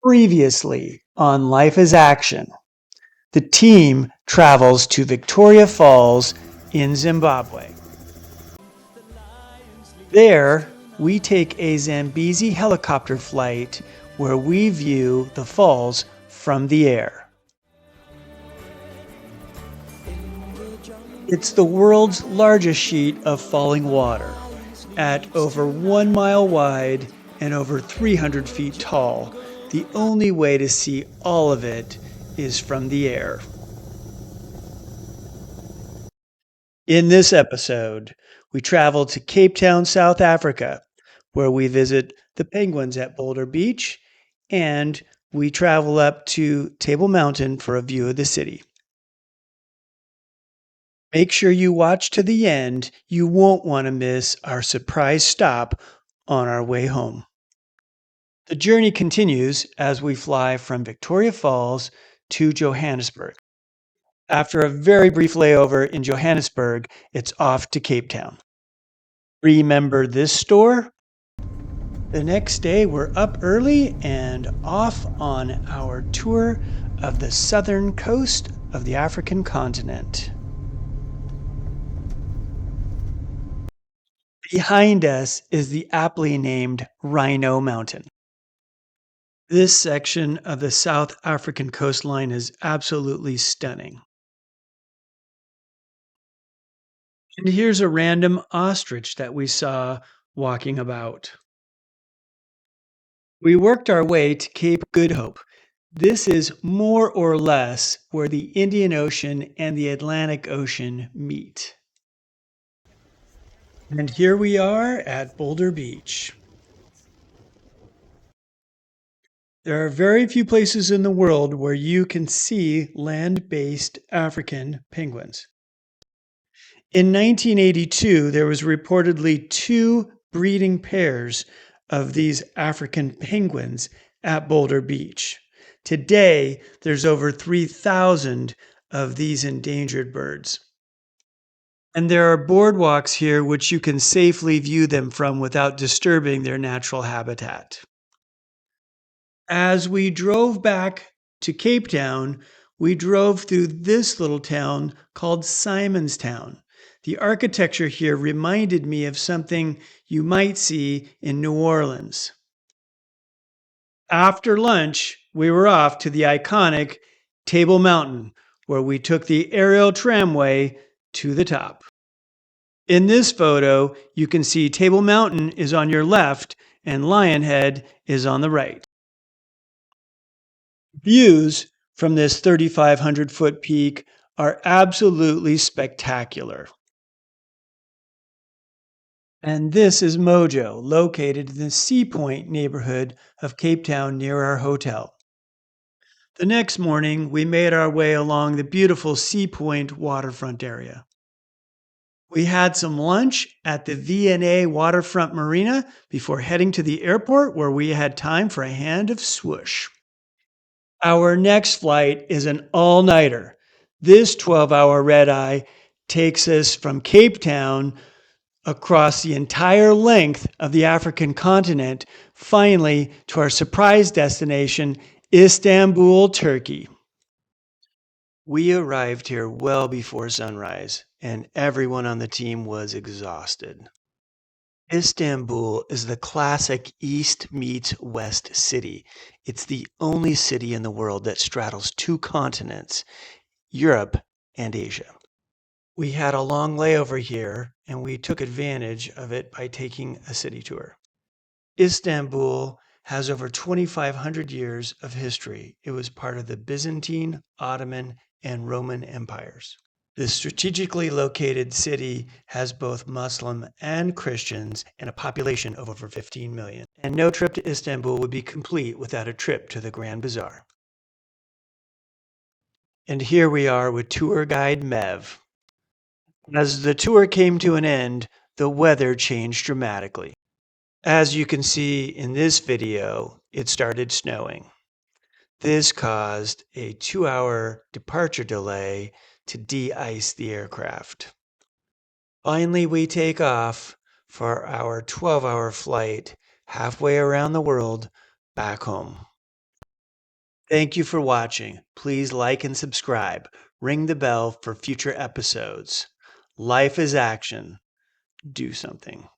Previously on Life is Action, the team travels to Victoria Falls in Zimbabwe. There, we take a Zambezi helicopter flight where we view the falls from the air. It's the world's largest sheet of falling water, at over 1 mile wide and over 300 feet tall. The only way to see all of it is from the air. In this episode, we travel to Cape Town, South Africa, where we visit the penguins at Boulder Beach, and we travel up to Table Mountain for a view of the city. Make sure you watch to the end. You won't want to miss our surprise stop on our way home. The journey continues as we fly from Victoria Falls to Johannesburg. After a very brief layover in Johannesburg, it's off to Cape Town. Remember this store? The next day, we're up early and off on our tour of the southern coast of the African continent. Behind us is the aptly named Rhino Mountain. This section of the South African coastline is absolutely stunning. And here's a random ostrich that we saw walking about. We worked our way to Cape Good Hope. This is more or less where the Indian Ocean and the Atlantic Ocean meet. And here we are at Boulder Beach. There are very few places in the world where you can see land-based African penguins. In 1982, there was reportedly 2 breeding pairs of these African penguins at Boulder Beach. Today, there's over 3,000 of these endangered birds. And there are boardwalks here which you can safely view them from without disturbing their natural habitat. As we drove back to Cape Town, we drove through this little town called Simonstown. The architecture here reminded me of something you might see in New Orleans. After lunch, we were off to the iconic Table Mountain, where we took the aerial tramway to the top. In this photo, you can see Table Mountain is on your left and Lionhead is on the right. Views from this 3,500-foot peak are absolutely spectacular. And this is Mojo, located in the Sea Point neighborhood of Cape Town near our hotel. The next morning, we made our way along the beautiful Sea Point waterfront area. We had some lunch at the V&A Waterfront Marina before heading to the airport, where we had time for a hand of swoosh. Our next flight is an all-nighter. This 12-hour red-eye takes us from Cape Town across the entire length of the African continent, finally to our surprise destination, Istanbul, Turkey. We arrived here well before sunrise, and everyone on the team was exhausted. Istanbul is the classic East meets West city. It's the only city in the world that straddles 2 continents, Europe and Asia. We had a long layover here, and we took advantage of it by taking a city tour. Istanbul has over 2,500 years of history. It was part of the Byzantine, Ottoman, and Roman empires. This strategically located city has both Muslim and Christians and a population of over 15 million. And no trip to Istanbul would be complete without a trip to the Grand Bazaar. And here we are with tour guide Mev. As the tour came to an end, the weather changed dramatically. As you can see in this video, it started snowing. This caused a 2-hour departure delay to de-ice the aircraft. Finally, we take off for our 12-hour flight halfway around the world back home. Thank you for watching. Please like and subscribe. Ring the bell for future episodes. Life is action. Do something.